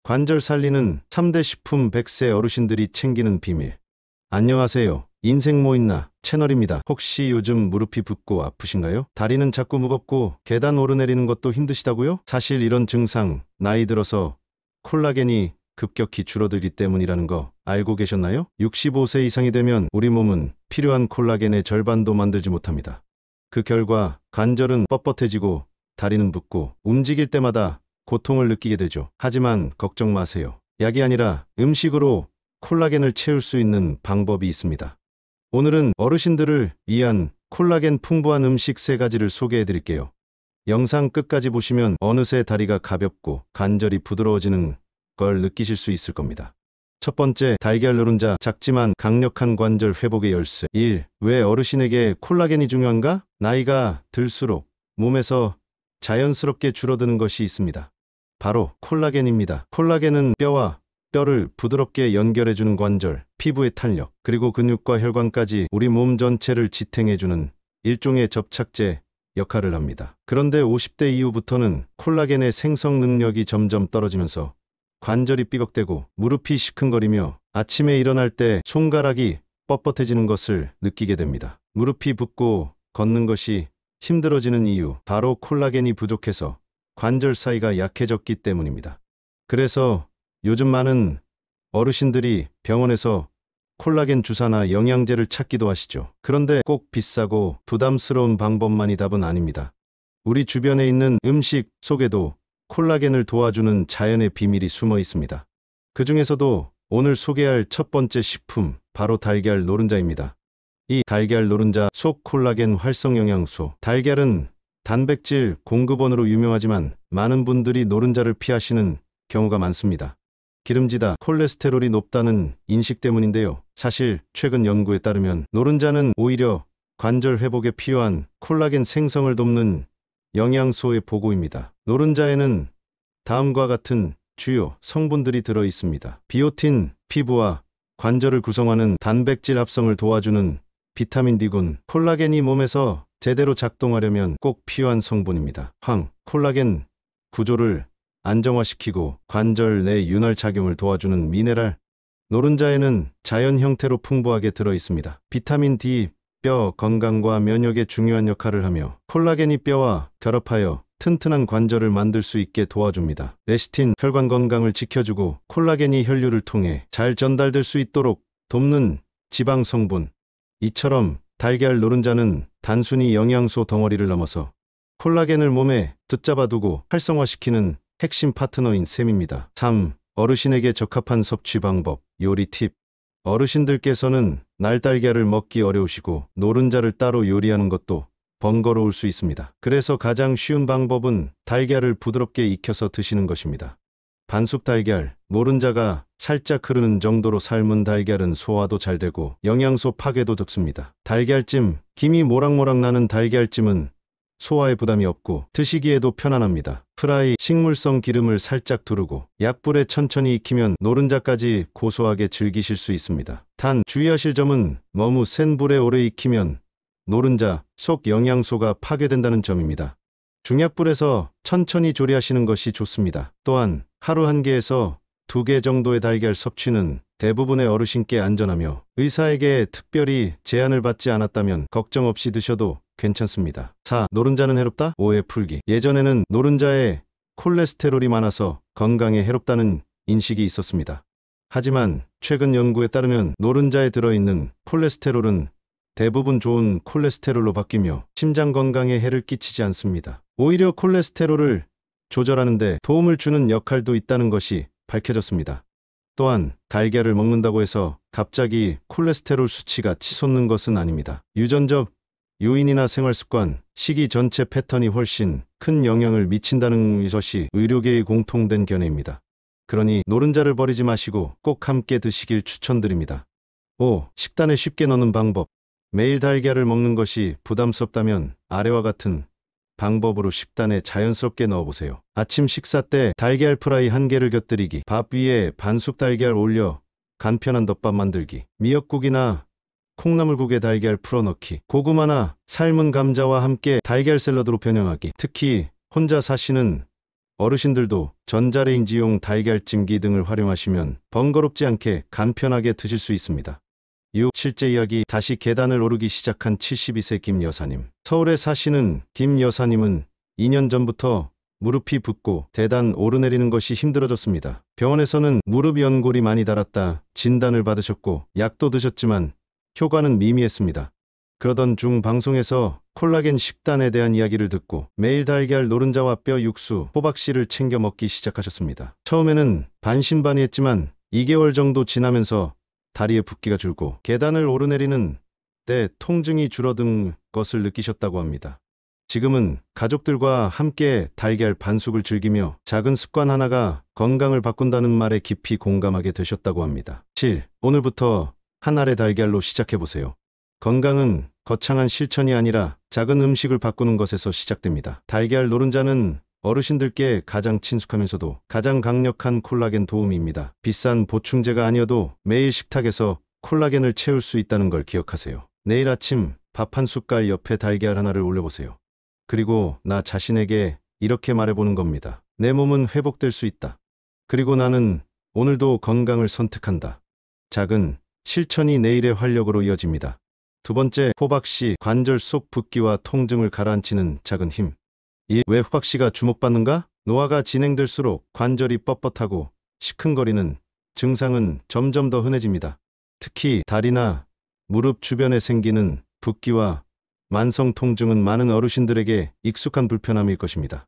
관절 살리는 3대 식품 100세 어르신들이 챙기는 비밀. 안녕하세요. 인생 뭐 있나 채널입니다. 혹시 요즘 무릎이 붓고 아프신가요? 다리는 자꾸 무겁고 계단 오르내리는 것도 힘드시다고요? 사실 이런 증상 나이 들어서 콜라겐이 급격히 줄어들기 때문이라는 거 알고 계셨나요? 65세 이상이 되면 우리 몸은 필요한 콜라겐의 절반도 만들지 못합니다. 그 결과 관절은 뻣뻣해지고 다리는 붓고 움직일 때마다 고통을 느끼게 되죠. 하지만 걱정 마세요. 약이 아니라 음식으로 콜라겐을 채울 수 있는 방법이 있습니다. 오늘은 어르신들을 위한 콜라겐 풍부한 음식 3가지를 소개해 드릴게요. 영상 끝까지 보시면 어느새 다리가 가볍고 관절이 부드러워지는 걸 느끼실 수 있을 겁니다. 첫 번째, 달걀 노른자. 작지만 강력한 관절 회복의 열쇠. 1. 왜 어르신에게 콜라겐이 중요한가? 나이가 들수록 몸에서 자연스럽게 줄어드는 것이 있습니다. 바로 콜라겐입니다. 콜라겐은 뼈와 뼈를 부드럽게 연결해주는 관절, 피부의 탄력, 그리고 근육과 혈관까지 우리 몸 전체를 지탱해주는 일종의 접착제 역할을 합니다. 그런데 50대 이후부터는 콜라겐의 생성 능력이 점점 떨어지면서 관절이 삐걱대고 무릎이 시큰거리며 아침에 일어날 때 손가락이 뻣뻣해지는 것을 느끼게 됩니다. 무릎이 붓고 걷는 것이 힘들어지는 이유, 바로 콜라겐이 부족해서 관절 사이가 약해졌기 때문입니다. 그래서 요즘 많은 어르신들이 병원에서 콜라겐 주사나 영양제를 찾기도 하시죠. 그런데 꼭 비싸고 부담스러운 방법만이 답은 아닙니다. 우리 주변에 있는 음식 속에도 콜라겐을 도와주는 자연의 비밀이 숨어 있습니다. 그 중에서도 오늘 소개할 첫 번째 식품, 바로 달걀 노른자입니다. 이 달걀 노른자 속 콜라겐 활성 영양소. 달걀은 단백질 공급원으로 유명하지만 많은 분들이 노른자를 피하시는 경우가 많습니다. 기름지다, 콜레스테롤이 높다는 인식 때문인데요. 사실 최근 연구에 따르면 노른자는 오히려 관절 회복에 필요한 콜라겐 생성을 돕는 영양소의 보고입니다. 노른자에는 다음과 같은 주요 성분들이 들어 있습니다. 비오틴, 피부와 관절을 구성하는 단백질 합성을 도와주는 비타민 D군. 콜라겐이 몸에서 제대로 작동하려면 꼭 필요한 성분입니다. 황, 콜라겐 구조를 안정화시키고 관절 내 윤활 작용을 도와주는 미네랄. 노른자에는 자연 형태로 풍부하게 들어 있습니다. 비타민 D, 뼈 건강과 면역에 중요한 역할을 하며 콜라겐이 뼈와 결합하여 튼튼한 관절을 만들 수 있게 도와줍니다. 레시틴, 혈관 건강을 지켜주고 콜라겐이 혈류를 통해 잘 전달될 수 있도록 돕는 지방 성분. 이처럼 달걀 노른자는 단순히 영양소 덩어리를 넘어서 콜라겐을 몸에 붙잡아두고 활성화시키는 핵심 파트너인 셈입니다. 3. 어르신에게 적합한 섭취 방법, 요리 팁. 어르신들께서는 날달걀을 먹기 어려우시고 노른자를 따로 요리하는 것도 번거로울 수 있습니다. 그래서 가장 쉬운 방법은 달걀을 부드럽게 익혀서 드시는 것입니다. 반숙 달걀, 노른자가 살짝 흐르는 정도로 삶은 달걀은 소화도 잘 되고 영양소 파괴도 적습니다. 달걀찜, 김이 모락모락 나는 달걀찜은 소화에 부담이 없고 드시기에도 편안합니다. 프라이, 식물성 기름을 살짝 두르고 약불에 천천히 익히면 노른자까지 고소하게 즐기실 수 있습니다. 단, 주의하실 점은 너무 센 불에 오래 익히면 노른자 속 영양소가 파괴된다는 점입니다. 중약불에서 천천히 조리하시는 것이 좋습니다. 또한 하루 1개에서 2개 정도의 달걀 섭취는 대부분의 어르신께 안전하며 의사에게 특별히 제한을 받지 않았다면 걱정 없이 드셔도 괜찮습니다. 4. 노른자는 해롭다? 오해 풀기. 예전에는 노른자에 콜레스테롤이 많아서 건강에 해롭다는 인식이 있었습니다. 하지만 최근 연구에 따르면 노른자에 들어있는 콜레스테롤은 대부분 좋은 콜레스테롤로 바뀌며 심장 건강에 해를 끼치지 않습니다. 오히려 콜레스테롤을 조절하는 데 도움을 주는 역할도 있다는 것이 밝혀졌습니다. 또한 달걀을 먹는다고 해서 갑자기 콜레스테롤 수치가 치솟는 것은 아닙니다. 유전적 요인이나 생활습관, 식이 전체 패턴이 훨씬 큰 영향을 미친다는 것이 의료계의 공통된 견해입니다. 그러니 노른자를 버리지 마시고 꼭 함께 드시길 추천드립니다. 5. 식단에 쉽게 넣는 방법. 매일 달걀을 먹는 것이 부담스럽다면 아래와 같은 방법으로 식단에 자연스럽게 넣어보세요. 아침 식사 때 달걀 프라이 1개를 곁들이기, 밥 위에 반숙 달걀 올려 간편한 덮밥 만들기, 미역국이나 콩나물국에 달걀 풀어넣기, 고구마나 삶은 감자와 함께 달걀 샐러드로 변형하기. 특히 혼자 사시는 어르신들도 전자레인지용 달걀찜기 등을 활용하시면 번거롭지 않게 간편하게 드실 수 있습니다. 6. 실제 이야기. 다시 계단을 오르기 시작한 72세 김 여사님. 서울에 사시는 김 여사님은 2년 전부터 무릎이 붓고 계단 오르내리는 것이 힘들어졌습니다. 병원에서는 무릎 연골이 많이 닳았다 진단을 받으셨고 약도 드셨지만 효과는 미미했습니다. 그러던 중 방송에서 콜라겐 식단에 대한 이야기를 듣고 매일 달걀 노른자와 뼈 육수, 호박씨를 챙겨 먹기 시작하셨습니다. 처음에는 반신반의했지만 2개월 정도 지나면서 다리에 붓기가 줄고 계단을 오르내리는 때 통증이 줄어든 것을 느끼셨다고 합니다. 지금은 가족들과 함께 달걀 반숙을 즐기며 작은 습관 하나가 건강을 바꾼다는 말에 깊이 공감하게 되셨다고 합니다. 7. 오늘부터 한 알의 달걀로 시작해보세요. 건강은 거창한 실천이 아니라 작은 음식을 바꾸는 것에서 시작됩니다. 달걀 노른자는 어르신들께 가장 친숙하면서도 가장 강력한 콜라겐 도우미입니다. 비싼 보충제가 아니어도 매일 식탁에서 콜라겐을 채울 수 있다는 걸 기억하세요. 내일 아침 밥 한 숟갈 옆에 달걀 하나를 올려보세요. 그리고 나 자신에게 이렇게 말해보는 겁니다. 내 몸은 회복될 수 있다. 그리고 나는 오늘도 건강을 선택한다. 작은 실천이 내일의 활력으로 이어집니다. 두 번째, 호박씨. 관절 속 붓기와 통증을 가라앉히는 작은 힘. 왜 호박씨가 주목받는가? 노화가 진행될수록 관절이 뻣뻣하고 시큰거리는 증상은 점점 더 흔해집니다. 특히 다리나 무릎 주변에 생기는 붓기와 만성 통증은 많은 어르신들에게 익숙한 불편함일 것입니다.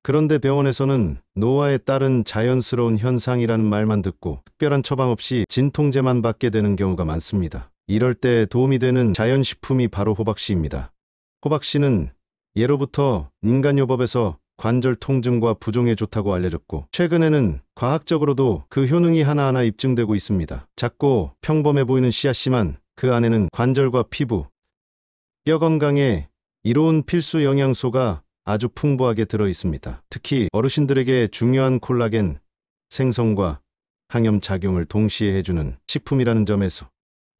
그런데 병원에서는 노화에 따른 자연스러운 현상이라는 말만 듣고 특별한 처방 없이 진통제만 받게 되는 경우가 많습니다. 이럴 때 도움이 되는 자연식품이 바로 호박씨입니다. 호박씨는 예로부터 인간요법에서 관절 통증과 부종에 좋다고 알려졌고 최근에는 과학적으로도 그 효능이 하나하나 입증되고 있습니다. 작고 평범해 보이는 씨앗이지만 그 안에는 관절과 피부, 뼈 건강에 이로운 필수 영양소가 아주 풍부하게 들어 있습니다. 특히 어르신들에게 중요한 콜라겐 생성과 항염 작용을 동시에 해주는 식품이라는 점에서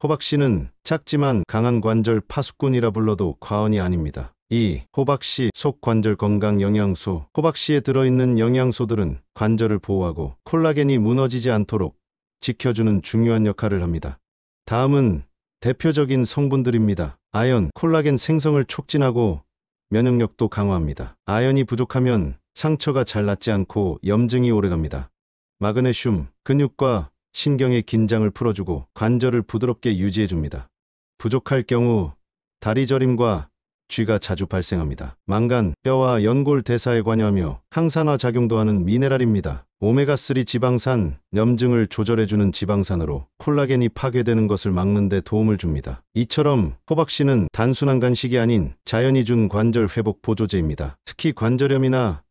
호박씨는 작지만 강한 관절 파수꾼이라 불러도 과언이 아닙니다. 2. 호박씨 속 관절 건강 영양소. 호박씨에 들어있는 영양소들은 관절을 보호하고 콜라겐이 무너지지 않도록 지켜주는 중요한 역할을 합니다. 다음은 대표적인 성분들입니다. 아연, 콜라겐 생성을 촉진하고 면역력도 강화합니다. 아연이 부족하면 상처가 잘 낫지 않고 염증이 오래갑니다. 마그네슘, 근육과 신경의 긴장을 풀어주고 관절을 부드럽게 유지해줍니다. 부족할 경우 다리 저림과 쥐가 자주 발생합니다. 망간, 뼈와 연골 대사에 관여하며 항산화 작용도 하는 미네랄입니다. 오메가3 지방산, 염증을 조절해주는 지방산으로 콜라겐이 파괴되는 것을 막는 데 도움을 줍니다. 이처럼 호박씨는 단순한 간식이 아닌 자연이 준 관절 회복 보조제입니다. 특히 관절염이나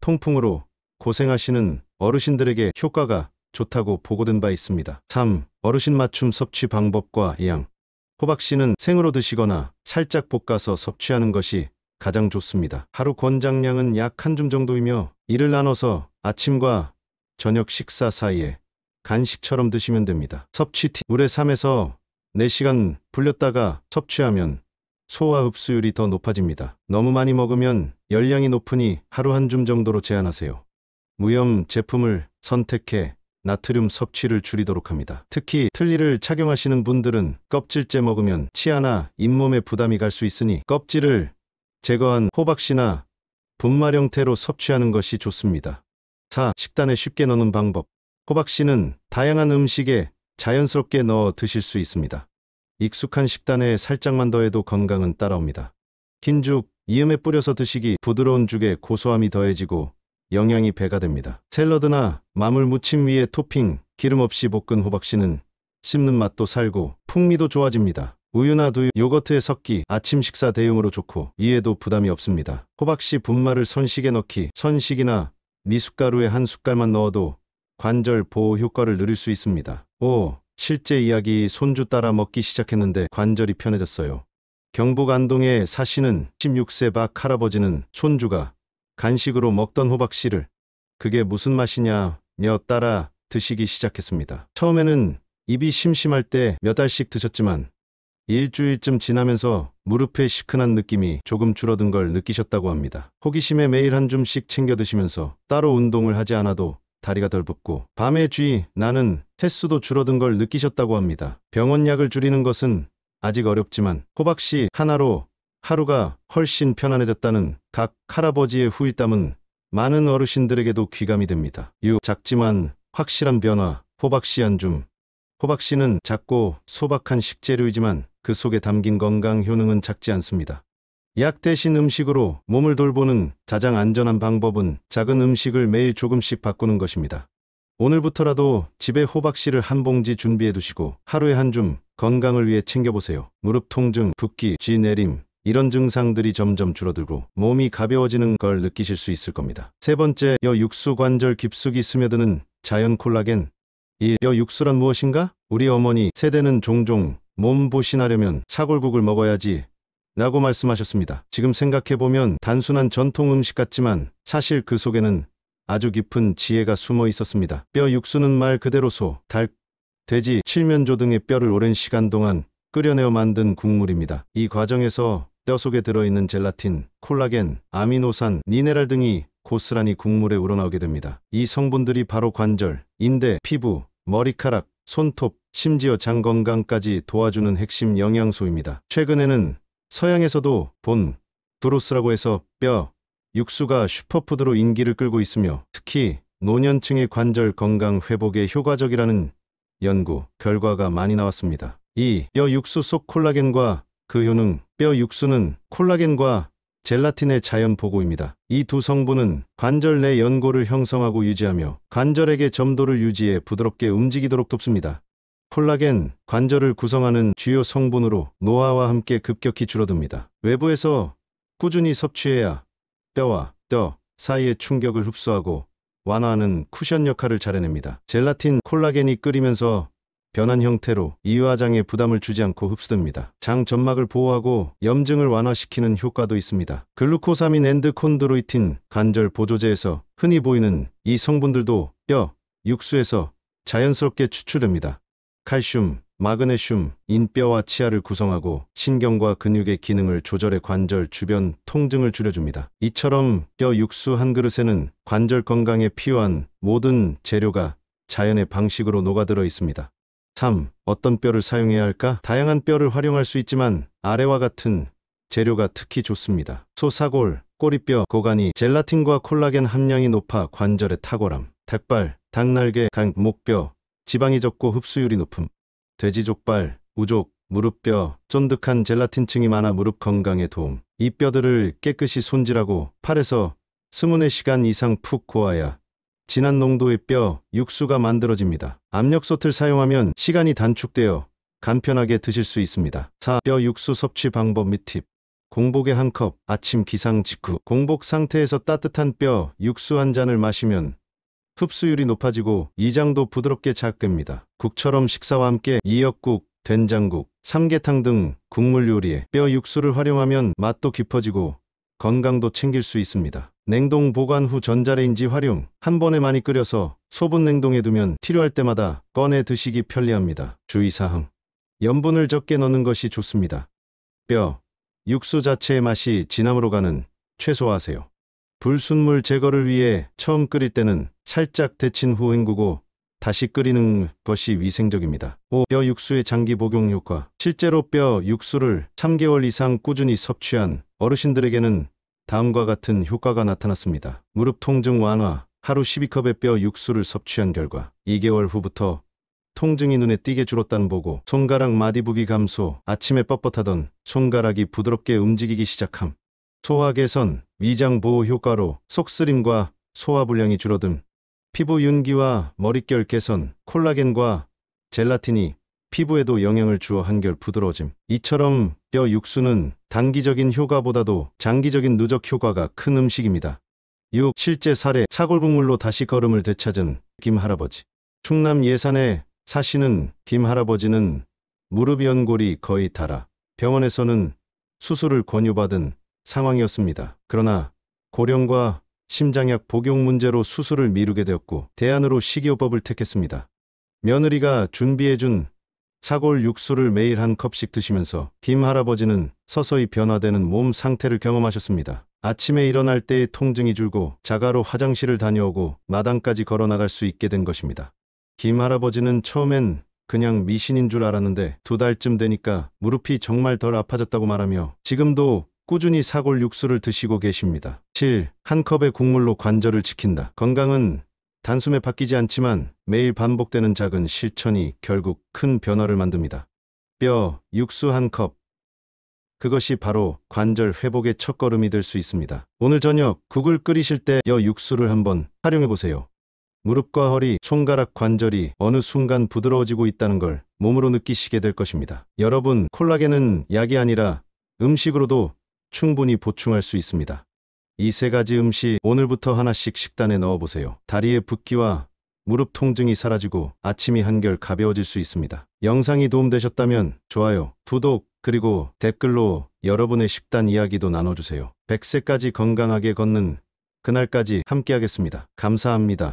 통풍으로 고생하시는 어르신들에게 효과가 좋다고 보고된 바 있습니다. 3. 어르신 맞춤 섭취 방법과 양. 호박씨는 생으로 드시거나 살짝 볶아서 섭취하는 것이 가장 좋습니다. 하루 권장량은 약 한 줌 정도이며 이를 나눠서 아침과 저녁 식사 사이에 간식처럼 드시면 됩니다. 섭취 팁. 물에 3에서 4시간 불렸다가 섭취하면 소화 흡수율이 더 높아집니다. 너무 많이 먹으면 열량이 높으니 하루 한 줌 정도로 제한하세요. 무염 제품을 선택해 나트륨 섭취를 줄이도록 합니다. 특히 틀니를 착용하시는 분들은 껍질째 먹으면 치아나 잇몸에 부담이 갈 수 있으니 껍질을 제거한 호박씨나 분말 형태로 섭취하는 것이 좋습니다. 4. 식단에 쉽게 넣는 방법. 호박씨는 다양한 음식에 자연스럽게 넣어 드실 수 있습니다. 익숙한 식단에 살짝만 더해도 건강은 따라옵니다. 흰죽, 이음에 뿌려서 드시기. 부드러운 죽에 고소함이 더해지고 영양이 배가 됩니다. 샐러드나 마물 무침 위에 토핑, 기름 없이 볶은 호박씨는 씹는 맛도 살고 풍미도 좋아집니다. 우유나 두유, 요거트에 섞기. 아침 식사 대용으로 좋고 이에도 부담이 없습니다. 호박씨 분말을 선식에 넣기. 선식이나 미숫가루에 한 숟갈만 넣어도 관절 보호 효과를 누릴 수 있습니다. 5. 실제 이야기. 손주 따라 먹기 시작했는데 관절이 편해졌어요. 경북 안동에 사시는 16세 박 할아버지는 손주가 간식으로 먹던 호박씨를 그게 무슨 맛이냐며 따라 드시기 시작했습니다. 처음에는 입이 심심할 때 몇 알씩 드셨지만 일주일쯤 지나면서 무릎의 시큰한 느낌이 조금 줄어든 걸 느끼셨다고 합니다. 호기심에 매일 한 줌씩 챙겨 드시면서 따로 운동을 하지 않아도 다리가 덜 붓고 밤에 쥐 나는 횟수도 줄어든 걸 느끼셨다고 합니다. 병원 약을 줄이는 것은 아직 어렵지만 호박씨 하나로 하루가 훨씬 편안해졌다는 각 할아버지의 후일담은 많은 어르신들에게도 귀감이 됩니다. 작지만 확실한 변화, 호박씨 한 줌. 호박씨는 작고 소박한 식재료이지만 그 속에 담긴 건강 효능은 작지 않습니다. 약 대신 음식으로 몸을 돌보는 가장 안전한 방법은 작은 음식을 매일 조금씩 바꾸는 것입니다. 오늘부터라도 집에 호박씨를 한 봉지 준비해 두시고 하루에 한 줌 건강을 위해 챙겨보세요. 무릎 통증, 붓기, 쥐 내림 이런 증상들이 점점 줄어들고 몸이 가벼워지는 걸 느끼실 수 있을 겁니다. 세 번째, 뼈 육수 관절 깊숙이 스며드는 자연 콜라겐. 이 뼈 육수란 무엇인가? 우리 어머니 세대는 종종 몸 보신하려면 사골국을 먹어야지 라고 말씀하셨습니다. 지금 생각해보면 단순한 전통 음식 같지만 사실 그 속에는 아주 깊은 지혜가 숨어 있었습니다. 뼈 육수는 말 그대로 소, 닭, 돼지, 칠면조 등의 뼈를 오랜 시간 동안 끓여내어 만든 국물입니다. 이 과정에서 뼈 속에 들어있는 젤라틴, 콜라겐, 아미노산, 미네랄 등이 고스란히 국물에 우러나오게 됩니다. 이 성분들이 바로 관절, 인대, 피부, 머리카락, 손톱, 심지어 장 건강까지 도와주는 핵심 영양소입니다. 최근에는 서양에서도 본 브로스라고 해서 뼈 육수가 슈퍼푸드로 인기를 끌고 있으며 특히 노년층의 관절 건강 회복에 효과적이라는 연구 결과가 많이 나왔습니다. 이 뼈 육수 속 콜라겐과 그 효능. 뼈 육수는 콜라겐과 젤라틴의 자연 보고입니다. 이 두 성분은 관절 내 연골을 형성하고 유지하며 관절에게 점도를 유지해 부드럽게 움직이도록 돕습니다. 콜라겐, 관절을 구성하는 주요 성분으로 노화와 함께 급격히 줄어듭니다. 외부에서 꾸준히 섭취해야 뼈와 뼈 사이의 충격을 흡수하고 완화하는 쿠션 역할을 잘 해냅니다. 젤라틴, 콜라겐이 끓이면서 변한 형태로 이화장에 부담을 주지 않고 흡수됩니다. 장 점막을 보호하고 염증을 완화시키는 효과도 있습니다. 글루코사민 앤드 콘드로이틴, 관절 보조제에서 흔히 보이는 이 성분들도 뼈, 육수에서 자연스럽게 추출됩니다. 칼슘, 마그네슘, 인뼈와 치아를 구성하고 신경과 근육의 기능을 조절해 관절 주변 통증을 줄여줍니다. 이처럼 뼈 육수 한 그릇에는 관절 건강에 필요한 모든 재료가 자연의 방식으로 녹아들어 있습니다. 3. 어떤 뼈를 사용해야 할까? 다양한 뼈를 활용할 수 있지만 아래와 같은 재료가 특히 좋습니다. 소, 사골, 꼬리뼈, 고가니, 젤라틴과 콜라겐 함량이 높아 관절에 탁월함. 닭발, 닭날개, 간, 목뼈, 지방이 적고 흡수율이 높음. 돼지 족발, 우족, 무릎뼈, 쫀득한 젤라틴층이 많아 무릎 건강에 도움. 이 뼈들을 깨끗이 손질하고 8에서 24시간 이상 푹 고아야 진한 농도의 뼈 육수가 만들어집니다. 압력 솥을 사용하면 시간이 단축되어 간편하게 드실 수 있습니다. 4. 뼈 육수 섭취 방법 및 팁. 공복에 한 컵, 아침 기상 직후. 공복 상태에서 따뜻한 뼈 육수 한 잔을 마시면 흡수율이 높아지고 이장도 부드럽게 작됩니다. 국처럼 식사와 함께 미역국, 된장국, 삼계탕 등 국물 요리에 뼈 육수를 활용하면 맛도 깊어지고 건강도 챙길 수 있습니다. 냉동 보관 후 전자레인지 활용. 한 번에 많이 끓여서 소분 냉동해 두면 필요할 때마다 꺼내 드시기 편리합니다. 주의사항. 염분을 적게 넣는 것이 좋습니다. 뼈 육수 자체의 맛이 진함으로 가는 최소화하세요. 불순물 제거를 위해 처음 끓일 때는 살짝 데친 후 헹구고 다시 끓이는 것이 위생적입니다. 5. 뼈 육수의 장기 복용 효과. 실제로 뼈 육수를 3개월 이상 꾸준히 섭취한 어르신들에게는 다음과 같은 효과가 나타났습니다. 무릎 통증 완화. 하루 12컵의 뼈 육수를 섭취한 결과 2개월 후부터 통증이 눈에 띄게 줄었다는 보고. 손가락 마디부기 감소. 아침에 뻣뻣하던 손가락이 부드럽게 움직이기 시작함. 소화 개선, 위장 보호 효과로 속쓰림과 소화불량이 줄어듦. 피부 윤기와 머릿결 개선. 콜라겐과 젤라틴이 피부에도 영향을 주어 한결 부드러워짐. 이처럼 뼈 육수는 단기적인 효과보다도 장기적인 누적 효과가 큰 음식입니다. 6. 실제 사례. 사골국물로 다시 걸음을 되찾은 김할아버지. 충남 예산에 사시는 김할아버지는 무릎 연골이 거의 닳아 병원에서는 수술을 권유받은 상황이었습니다. 그러나 고령과 심장약 복용 문제로 수술을 미루게 되었고 대안으로 식이요법을 택했습니다. 며느리가 준비해준 사골 육수를 매일 한 컵씩 드시면서 김 할아버지는 서서히 변화되는 몸 상태를 경험하셨습니다. 아침에 일어날 때의 통증이 줄고 자가로 화장실을 다녀오고 마당까지 걸어 나갈 수 있게 된 것입니다. 김 할아버지는 처음엔 그냥 미신인 줄 알았는데 2달쯤 되니까 무릎이 정말 덜 아파졌다고 말하며 지금도 꾸준히 사골 육수를 드시고 계십니다. 7. 한 컵의 국물로 관절을 지킨다. 건강은 단숨에 바뀌지 않지만 매일 반복되는 작은 실천이 결국 큰 변화를 만듭니다. 뼈, 육수 한 컵. 그것이 바로 관절 회복의 첫걸음이 될 수 있습니다. 오늘 저녁 국을 끓이실 때 여 육수를 한번 활용해 보세요. 무릎과 허리, 손가락 관절이 어느 순간 부드러워지고 있다는 걸 몸으로 느끼시게 될 것입니다. 여러분, 콜라겐은 약이 아니라 음식으로도 충분히 보충할 수 있습니다. 이 3가지 음식 오늘부터 하나씩 식단에 넣어보세요. 다리의 붓기와 무릎 통증이 사라지고 아침이 한결 가벼워질 수 있습니다. 영상이 도움되셨다면 좋아요, 구독, 그리고 댓글로 여러분의 식단 이야기도 나눠주세요. 100세까지 건강하게 걷는 그날까지 함께하겠습니다. 감사합니다.